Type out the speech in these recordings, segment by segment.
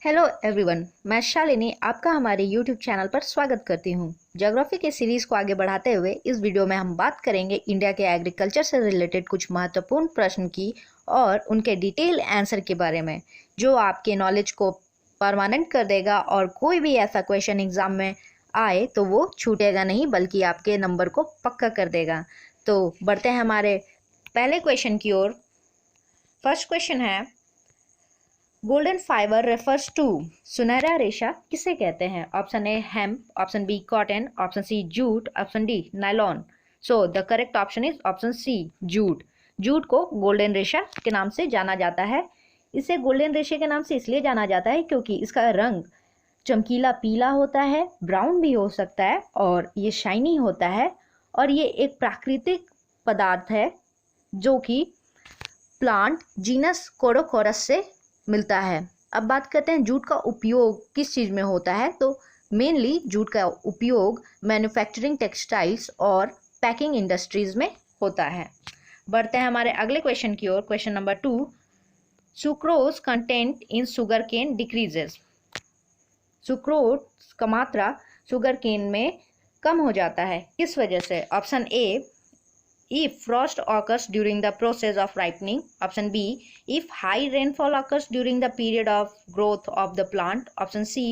Hello everyone, मैं शालिनी आपका हमारे यूट्यूब चैनल पर स्वागत करती हूँ। ज्योग्राफी के सीरीज़ को आगे बढ़ाते हुए इस वीडियो में हम बात करेंगे इंडिया के एग्रीकल्चर से रिलेटेड कुछ महत्वपूर्ण प्रश्न की और उनके डिटेल आंसर के बारे में, जो आपके नॉलेज को परमानेंट कर देगा और कोई भी ऐसा क्वेश्चन एग्जाम में आए तो वो छूटेगा नहीं बल्कि आपके नंबर को पक्का कर देगा। तो बढ़ते हैं हमारे पहले क्वेश्चन की ओर। फर्स्ट क्वेश्चन है, गोल्डन फाइबर रेफर्स टू, सुनहरा रेशा किसे कहते हैं? Option A hemp, option B cotton, option C jute, option D nylon. So the correct option is option C jute. Jute को गोल्डन रेशा के नाम से जाना जाता है। इसे गोल्डन रेशे के नाम से इसलिए जाना जाता है क्योंकि इसका रंग चमकीला पीला होता है, ब्राउन भी हो सकता है और ये शाइनी होता है और ये एक प्राकृतिक पदार्थ है जो कि प्लांट जीनस कोडोकोरस से मिलता है। अब बात करते हैं जूट का उपयोग किस चीज़ में होता है। तो मेनली जूट का उपयोग मैन्युफैक्चरिंग, टेक्सटाइल्स और पैकिंग इंडस्ट्रीज में होता है। बढ़ते हैं हमारे अगले क्वेश्चन की ओर। Question number 2, sucrose content in sugar cane decreases. Sucrose का मात्रा शुगर केन में कम हो जाता है, किस वजह से? Option A, if frost occurs during the process of ripening. Option B, if high rainfall occurs during the period of growth of the plant. Option C,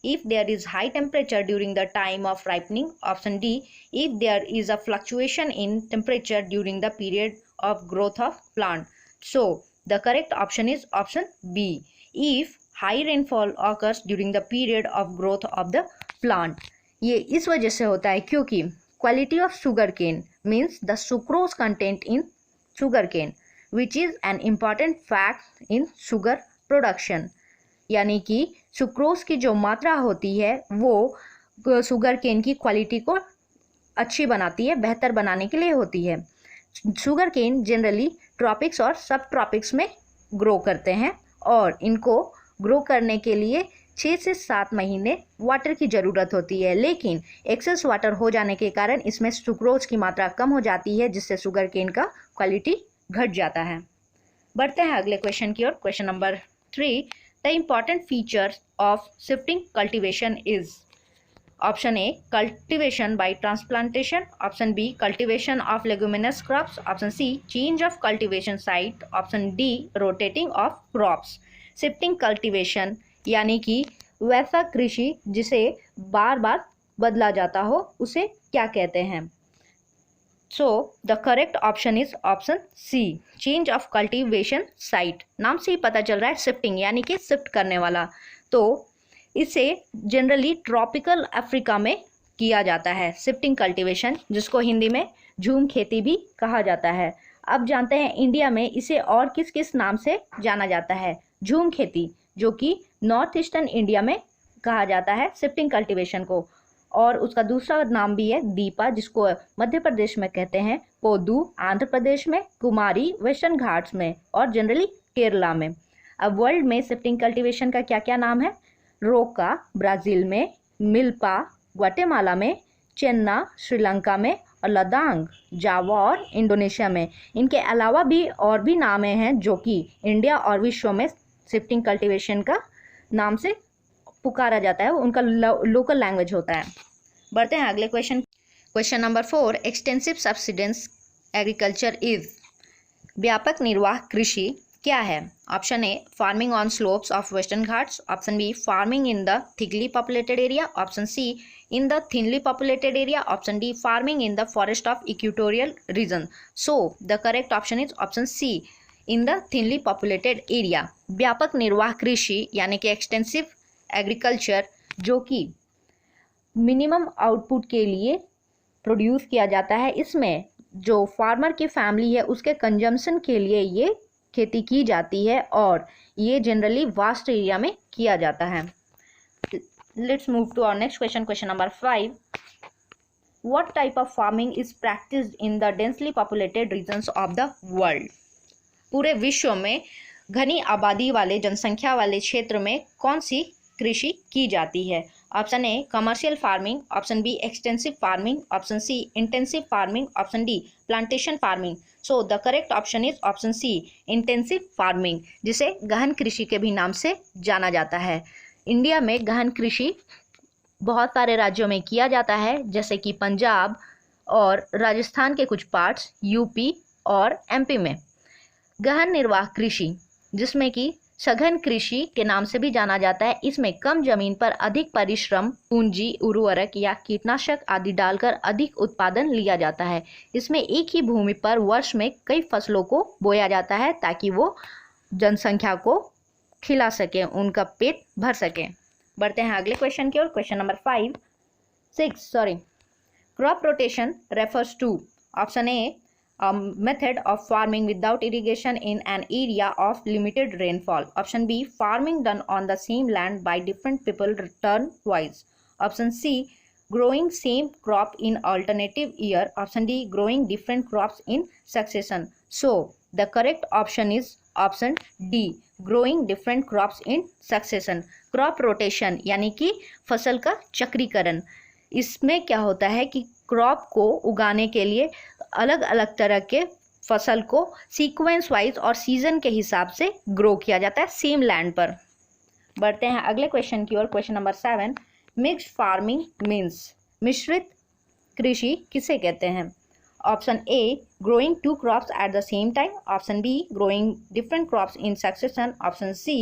if there is high temperature during the time of ripening. Option D, if there is a fluctuation in temperature during the period of growth of plant. So the correct option is option B, if high rainfall occurs during the period of growth of the plant. ये इस वजह से होता है क्योंकि quality of sugarcane means the sucrose content in sugarcane, which is an important fact in sugar production. यानी कि sucrose की जो मात्रा होती है वो शुगर केन की क्वालिटी को अच्छी बनाती है, बेहतर बनाने के लिए होती है। शुगर केन जनरली ट्रॉपिक्स और सब ट्रॉपिक्स में ग्रो करते हैं और इनको ग्रो करने के लिए 6 से 7 महीने वाटर की ज़रूरत होती है, लेकिन एक्सेस वाटर हो जाने के कारण इसमें सुक्रोज की मात्रा कम हो जाती है, जिससे शुगर केन का क्वालिटी घट जाता है। बढ़ते हैं अगले क्वेश्चन की ओर। Question number 3, the important features of shifting cultivation is. Option A, cultivation by transplantation. Option B, cultivation of leguminous crops. Option C, change of cultivation site. Option D, rotating of crops. Shifting cultivation यानी कि वैसा कृषि जिसे बार बार बदला जाता हो, उसे क्या कहते हैं? So the correct option is option C, change of cultivation site. नाम से ही पता चल रहा है शिफ्टिंग यानी कि शिफ्ट करने वाला। तो इसे जनरली ट्रॉपिकल अफ्रीका में किया जाता है शिफ्टिंग कल्टीवेशन, जिसको हिंदी में झूम खेती भी कहा जाता है। अब जानते हैं इंडिया में इसे और किस किस नाम से जाना जाता है। झूम खेती, जो कि नॉर्थ ईस्टर्न इंडिया में कहा जाता है शिफ्टिंग कल्टीवेशन को, और उसका दूसरा नाम भी है दीपा, जिसको मध्य प्रदेश में कहते हैं, पोदू आंध्र प्रदेश में, कुमारी वेस्टर्न घाट्स में और जनरली केरला में। अब वर्ल्ड में शिफ्टिंग कल्टीवेशन का क्या क्या नाम है? रोका ब्राज़ील में, मिल्पा ग्वाटेमाला में, चेन्ना श्रीलंका में और लदांग जावा और इंडोनेशिया में। इनके अलावा भी और भी नाम हैं जो कि इंडिया और विश्व में शिफ्टिंग कल्टीवेशन का नाम से पुकारा जाता है, उनका लोकल लैंग्वेज होता है। बढ़ते हैं अगले question. Question number 4, extensive subsidence agriculture is. व्यापक निर्वाह कृषि क्या है? Option A, farming on slopes of Western Ghats. Option B, farming in the thickly populated area. Option C, in the thinly populated area. Option D, farming in the forest of equatorial region. So the correct option is option C, in the thinly populated area. व्यापक निर्वाह कृषि यानी कि extensive agriculture, जो कि minimum output के लिए produce किया जाता है। इसमें जो फार्मर की फैमिली है उसके कंजम्पशन के लिए ये खेती की जाती है और ये जनरली वास्ट एरिया में किया जाता है। Let's move to our next question. Question number 5, what type of farming is practised in the densely populated regions of the world. पूरे विश्व में घनी आबादी वाले, जनसंख्या वाले क्षेत्र में कौन सी कृषि की जाती है? Option A, commercial farming. Option B, extensive farming. Option C, intensive farming. Option D, plantation farming. So the correct option is option C, intensive farming, जिसे गहन कृषि के भी नाम से जाना जाता है। इंडिया में गहन कृषि बहुत सारे राज्यों में किया जाता है, जैसे कि पंजाब और राजस्थान के कुछ पार्ट्स, यूपी और एमपी में। गहन निर्वाह कृषि, जिसमें कि सघन कृषि के नाम से भी जाना जाता है, इसमें कम जमीन पर अधिक परिश्रम, पूंजी, उर्वरक या कीटनाशक आदि डालकर अधिक उत्पादन लिया जाता है। इसमें एक ही भूमि पर वर्ष में कई फसलों को बोया जाता है ताकि वो जनसंख्या को खिला सके, उनका पेट भर सके। बढ़ते हैं अगले क्वेश्चन की ओर। Question number 6 crop rotation refers to option A method of farming without irrigation in an area of limited rainfall. Option B, farming done on the same land by different people turn-wise. Option C, growing same crop in alternative year. Option D, growing different crops in succession. So the correct option is option D, growing different crops in succession. Crop rotation यानी कि फसल का चक्रीकरण। इसमें क्या होता है कि crop को उगाने के लिए अलग अलग तरह के फसल को सीक्वेंस वाइज और सीजन के हिसाब से ग्रो किया जाता है सेम लैंड पर। बढ़ते हैं अगले क्वेश्चन की ओर। Question number 7 mixed farming means, मिश्रित कृषि किसे कहते हैं? Option A growing 2 crops at the same time. Option B growing different crops in succession. Option C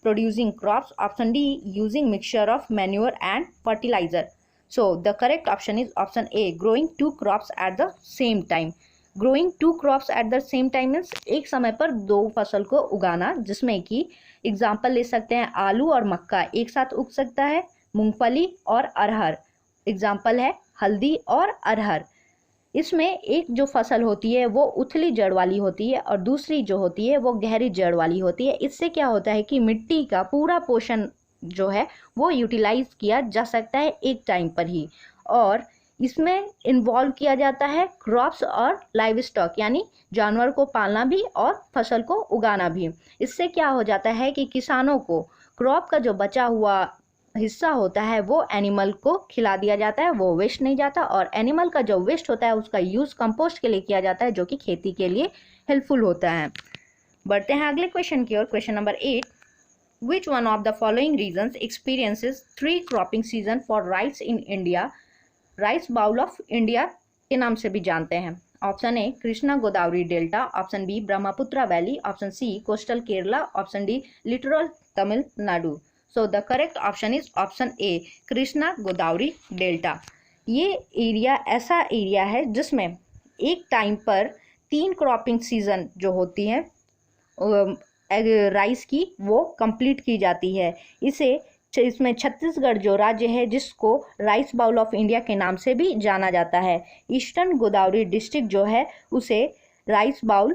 producing crops. Option D using mixture of manure and fertiliser. So the correct option is option A, growing 2 crops at the same time. Growing 2 crops at the same time means एक समय पर 2 फसल को उगाना, जिसमें कि example ले सकते हैं आलू और मक्का एक साथ उग सकता है, मूंगफली और अरहर एग्जाम्पल है, हल्दी और अरहर। इसमें एक जो फसल होती है वो उथली जड़ वाली होती है और दूसरी जो होती है वो गहरी जड़ वाली होती है। इससे क्या होता है कि मिट्टी का पूरा पोषण जो है वो यूटिलाइज किया जा सकता है एक टाइम पर ही, और इसमें इन्वॉल्व किया जाता है क्रॉप्स और लाइव स्टॉक यानी जानवर को पालना भी और फसल को उगाना भी। इससे क्या हो जाता है कि किसानों को क्रॉप का जो बचा हुआ हिस्सा होता है वो एनिमल को खिला दिया जाता है, वो वेस्ट नहीं जाता, और एनिमल का जो वेस्ट होता है उसका यूज़ कंपोस्ट के लिए किया जाता है, जो कि खेती के लिए हेल्पफुल होता है। बढ़ते हैं अगले क्वेश्चन की ओर। Question number 8 Which one of the following regions experiences 3 cropping season for rice in India? Rice bowl of India के नाम से भी जानते हैं। Option A Krishna Godavari delta. Option B Brahmaputra valley. Option C coastal Kerala. Option D literal Tamil Nadu. So the correct option is option A Krishna Godavari delta. ये area ऐसा area है जिसमें एक टाइम पर 3 क्रॉपिंग सीजन जो होती है राइस की वो कंप्लीट की जाती है। इसमें छत्तीसगढ़ जो राज्य है जिसको राइस बाउल ऑफ इंडिया के नाम से भी जाना जाता है, ईस्टर्न गोदावरी डिस्ट्रिक्ट जो है उसे राइस बाउल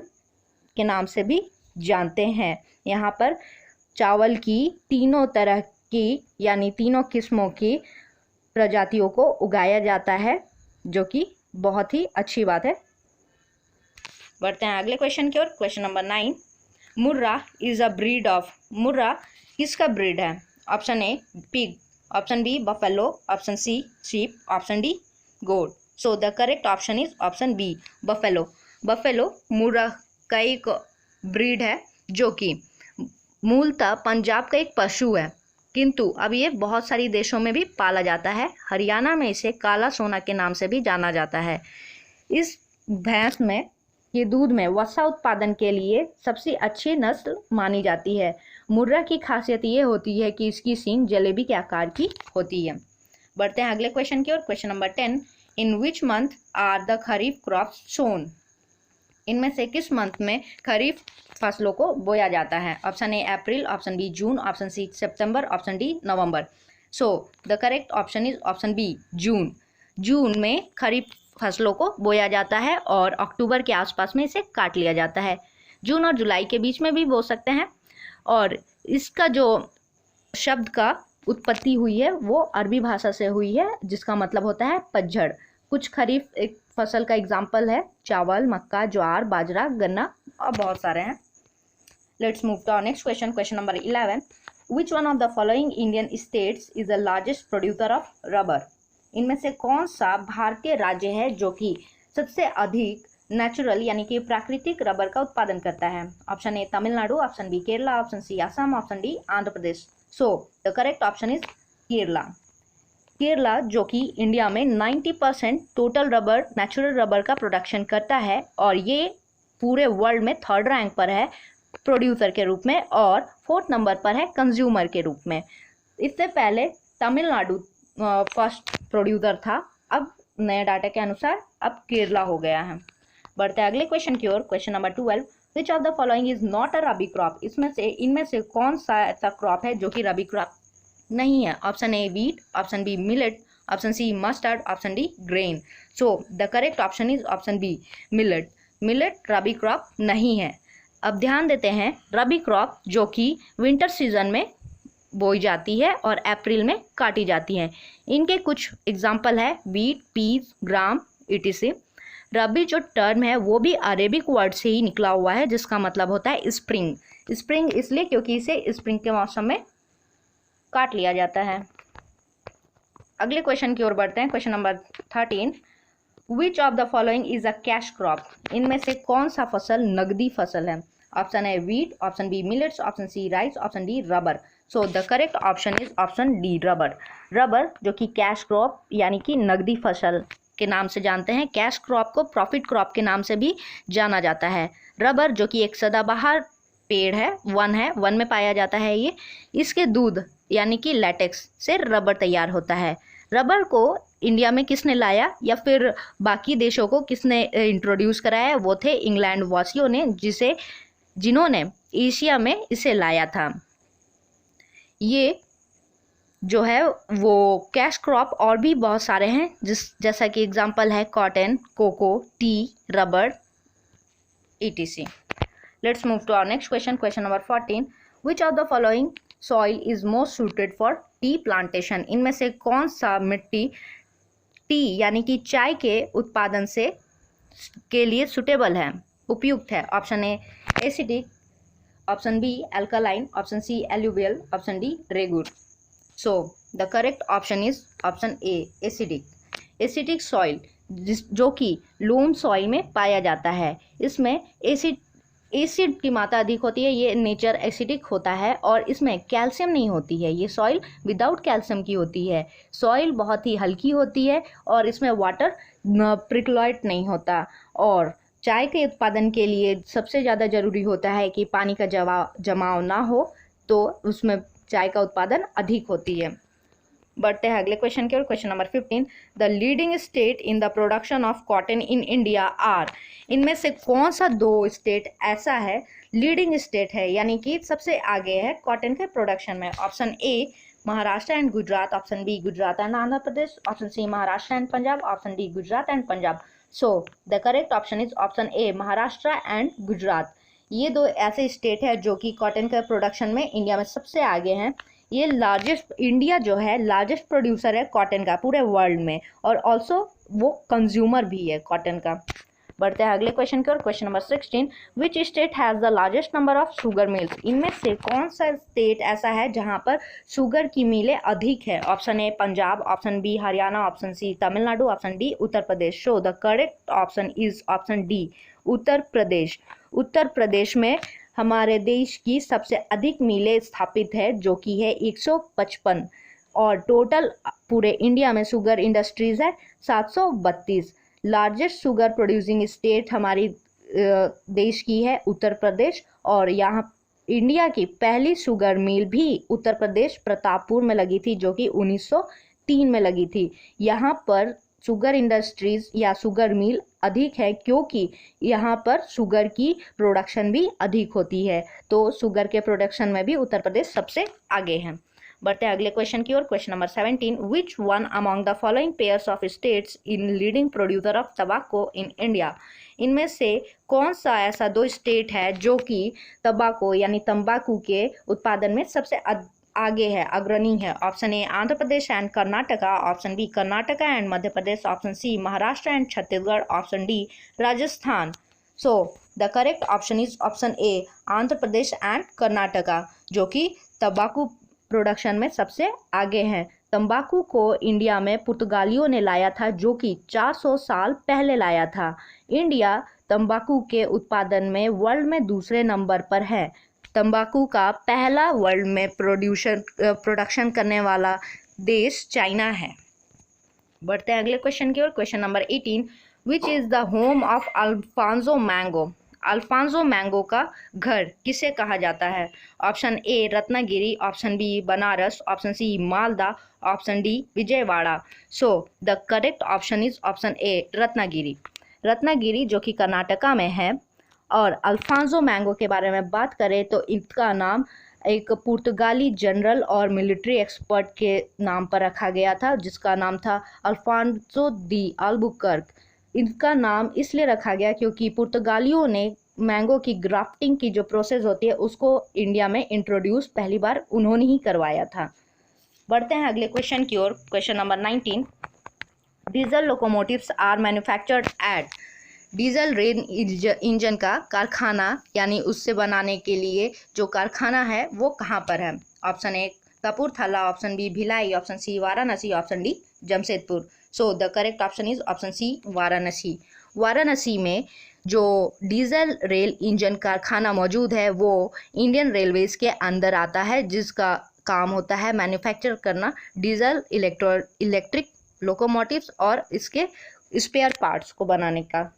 के नाम से भी जानते हैं। यहाँ पर चावल की तीनों तरह की यानी तीनों किस्मों की प्रजातियों को उगाया जाता है, जो कि बहुत ही अच्छी बात है। बढ़ते हैं अगले क्वेश्चन की ओर। Question number 9 Murrah is a breed of, Murrah किसका ब्रीड है? Option A pig. Option B buffalo. Option C sheep. Option D goat. So the correct option is option B buffalo. Buffalo Murrah का एक ब्रीड है जो कि मूलतः पंजाब का एक पशु है, किंतु अब ये बहुत सारी देशों में भी पाला जाता है। हरियाणा में इसे काला सोना के नाम से भी जाना जाता है। इस भैंस में ये दूध में वसा उत्पादन के लिए सबसे अच्छी नस्ल मानी जाती है। मुर्रा की खासियत ये होती है कि इसकी सींग जलेबी के आकार की होती है। बढ़ते हैं अगले क्वेश्चन की ओर। Question number 10 in which month are the kharif crops sown? इनमें से किस मंथ में खरीफ फसलों को बोया जाता है? Option A April. Option B June. Option C September. Option D November. So the correct option is option B June. जून में खरीफ फसलों को बोया जाता है और अक्टूबर के आसपास में इसे काट लिया जाता है। जून और जुलाई के बीच में भी बो सकते हैं। और इसका जो शब्द का उत्पत्ति हुई है वो अरबी भाषा से हुई है, जिसका मतलब होता है पतझड़। कुछ खरीफ एक फसल का एग्जाम्पल है चावल, मक्का, ज्वार, बाजरा, गन्ना और बहुत सारे हैं। Let's move to next question. Question number 11 which one of the following Indian states is the largest producer of rubber? इनमें से कौन सा भारतीय राज्य है जो कि सबसे अधिक नेचुरल यानी कि प्राकृतिक रबर का उत्पादन करता है? Option A Tamil Nadu. Option B Kerala. Option C Assam. Option D Andhra Pradesh. So the correct option is Kerala. Kerala जो कि इंडिया में 90% टोटल रबर, नेचुरल रबर का प्रोडक्शन करता है और ये पूरे वर्ल्ड में 3rd रैंक पर है प्रोड्यूसर के रूप में और 4th नंबर पर है कंज्यूमर के रूप में। इससे पहले तमिलनाडु फर्स्ट प्रोड्यूसर था, अब नए डाटा के अनुसार अब केरला हो गया है। बढ़ते हैं अगले क्वेश्चन की ओर। Question number 12, which of the following is not a rabi crop. इनमें से कौन सा ऐसा क्रॉप है जो कि रबी क्रॉप नहीं है। Option A wheat, option B millet, option C mustard, option D grain. So the correct option is option B millet. Millet rabi crop नहीं है। अब ध्यान देते हैं, रबी क्रॉप जो कि विंटर सीजन में बोई जाती है और अप्रैल में काटी जाती है। इनके कुछ एग्जाम्पल है वीट, पीस, ग्राम, etc। रबी जो टर्म है वो भी अरेबिक वर्ड से ही निकला हुआ है जिसका मतलब होता है स्प्रिंग। स्प्रिंग इसलिए क्योंकि इसे स्प्रिंग के मौसम में काट लिया जाता है। अगले क्वेश्चन की ओर बढ़ते हैं। Question number 13, which of the following is a cash crop. इनमें से कौन सा फसल नगदी फसल है। Option A wheat, option B millets, option C rice, option D rubber. So the correct option is option D rubber. Rubber जो कि कैश क्रॉप यानी कि नगदी फसल के नाम से जानते हैं। कैश क्रॉप को प्रॉफिट क्रॉप के नाम से भी जाना जाता है। रबर जो कि एक सदाबहार पेड़ है, वन में पाया जाता है ये। इसके दूध यानी कि लैटेक्स से रबर तैयार होता है। रबर को इंडिया में किसने लाया या फिर बाकी देशों को किसने इंट्रोड्यूस कराया, वो थे इंग्लैंड वासियों ने, जिन्होंने एशिया में इसे लाया था। ये जो है वो कैश क्रॉप और भी बहुत सारे हैं जैसा कि एग्जांपल है cotton, cocoa, tea, rubber, etc। Let's move to our next question. Question number 14, which of the following soil is most suited for tea plantation. इनमें से कौन सा मिट्टी टी यानी कि चाय के उत्पादन के लिए सुटेबल है, उपयुक्त है। Option A acidic, option B alkaline, option C alluvial, option D regur. So the correct option is option A acidic. Acidic soil जो कि लोम सॉइल में पाया जाता है, इसमें एसिड की मात्रा अधिक होती है। ये नेचर एसिडिक होता है और इसमें कैल्शियम नहीं होती है। ये सॉइल विदाउट कैल्शियम की होती है। सॉइल बहुत ही हल्की होती है और इसमें वाटर प्रिक्लॉइट नहीं होता। और चाय के उत्पादन के लिए सबसे ज़्यादा ज़रूरी होता है कि पानी का जमाव ना हो, तो उसमें चाय का उत्पादन अधिक होती है। बढ़ते हैं अगले क्वेश्चन की ओर। Question number 15, the leading state in the production of cotton in India are. इनमें से कौन सा 2 स्टेट ऐसा है लीडिंग स्टेट है यानी कि सबसे आगे है कॉटन के प्रोडक्शन में। Option A Maharashtra and Gujarat, option B Gujarat and Andhra Pradesh, option C Maharashtra and Punjab, option D Gujarat and Punjab. So the correct option is option A Maharashtra and Gujarat. ये 2 ऐसे स्टेट है जो कि कॉटन के प्रोडक्शन में इंडिया में सबसे आगे हैं। ये इंडिया जो है लार्जेस्ट प्रोड्यूसर है कॉटन का पूरे वर्ल्ड में और ऑल्सो वो कंज्यूमर भी है कॉटन का। बढ़ते हैं अगले क्वेश्चन की ओर। Question number 16, which state has the largest number of sugar mills. इनमें से कौन सा स्टेट ऐसा है जहां पर शुगर की मिलें अधिक है। Option A Punjab, option B Haryana, option C Tamil Nadu, option D Uttar Pradesh. So the correct option is option D Uttar Pradesh. Uttar Pradesh में हमारे देश की सबसे अधिक मिलें स्थापित है जो कि है 155 और टोटल पूरे इंडिया में शुगर इंडस्ट्रीज है 732। लार्जेस्ट शुगर प्रोड्यूसिंग स्टेट हमारी देश की है उत्तर प्रदेश और यहाँ इंडिया की पहली शुगर मिल भी उत्तर प्रदेश प्रतापपुर में लगी थी जो कि 1903 में लगी थी। यहाँ पर शुगर इंडस्ट्रीज या शुगर मिल अधिक है क्योंकि यहाँ पर शुगर की प्रोडक्शन भी अधिक होती है, तो शुगर के प्रोडक्शन में भी उत्तर प्रदेश सबसे आगे हैं। बढ़ते हैं अगले क्वेश्चन की ओर। Question number 17, which one among the following pairs of states in leading producer of तंबाकू इन इंडिया। इनमें से कौन सा ऐसा 2 स्टेट है जो कि तंबाकू यानी तंबाकू के उत्पादन में सबसे आगे है, अग्रणी है। Option A Andhra Pradesh and Karnataka, option B Karnataka and Madhya Pradesh, option C Maharashtra and Chhattisgarh, option D Rajasthan. So the correct option is option A Andhra Pradesh and Karnataka जो कि तंबाकू प्रोडक्शन में सबसे आगे हैं। तंबाकू को इंडिया में पुर्तगालियों ने लाया था जो कि 400 साल पहले लाया था। इंडिया तंबाकू के उत्पादन में वर्ल्ड में दूसरे नंबर पर है। तंबाकू का पहला वर्ल्ड में प्रोडक्शन करने वाला देश चाइना है। बढ़ते हैं अगले क्वेश्चन की ओर। Question number 18, which is the home of Alphonso mango. Alphonso mango का घर किसे कहा जाता है? Option A Ratnagiri, option B Banaras, option C Malda, option D Vijayawada. So the correct option is option A Ratnagiri. Ratnagiri जो कि कर्नाटका में है। और अल्फांसो मैंगो के बारे में बात करें तो इनका नाम एक पुर्तगाली जनरल और मिलिट्री एक्सपर्ट के नाम पर रखा गया था, जिसका नाम था अल्फांसो दी अल्बुकर्क। इनका नाम इसलिए रखा गया क्योंकि पुर्तगालियों ने मैंगो की ग्राफ्टिंग की जो प्रोसेस होती है उसको इंडिया में इंट्रोड्यूस पहली बार उन्होंने ही करवाया था। बढ़ते हैं अगले क्वेश्चन की ओर। Question number 19, diesel locomotives are manufactured at. Diesel rail engine का कारखाना यानी उससे बनाने के लिए जो कारखाना है वो कहाँ पर है? Option A Kapurthala, option B Bhilai, option C Varanasi, option D Jamshedpur. So the correct option is option C Varanasi. Varanasi में जो डीजल रेल इंजन कारखाना मौजूद है वो इंडियन रेलवेज के अंदर आता है, जिसका काम होता है मैन्युफैक्चर करना डीजल इलेक्ट्रिक लोकोमोटिव्स और इसके स्पेयर पार्ट्स को बनाने का।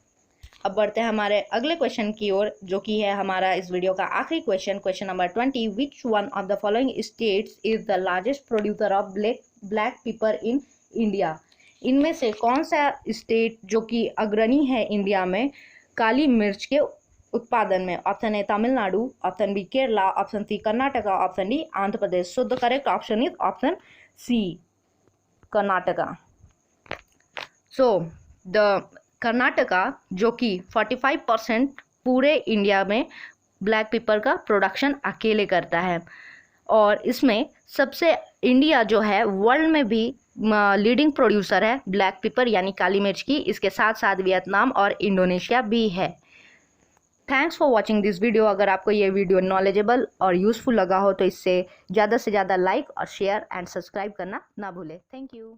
अब बढ़ते हैं हमारे अगले क्वेश्चन की ओर, जो कि है हमारा इस वीडियो का आखिरी question. Question number 20, which one of the following states is the largest producer of black paper in India. इनमें से कौन सा स्टेट जो कि अग्रणी है इंडिया में काली मिर्च के उत्पादन में? Option A Tamil Nadu, option B Kerala, option C Karnataka, option D Andhra Pradesh. So the correct option is option C Karnataka. So the Karnataka जो कि 45% पूरे इंडिया में ब्लैक पेपर का प्रोडक्शन अकेले करता है, और इसमें सबसे इंडिया जो है वर्ल्ड में भी लीडिंग प्रोड्यूसर है ब्लैक पेपर यानी काली मिर्च की। इसके साथ साथ वियतनाम और इंडोनेशिया भी है। Thanks for watching this video. अगर आपको ये वीडियो नॉलेजेबल और यूज़फुल लगा हो तो इससे ज़्यादा से ज़्यादा लाइक और शेयर एंड सब्सक्राइब करना ना भूलें। Thank you.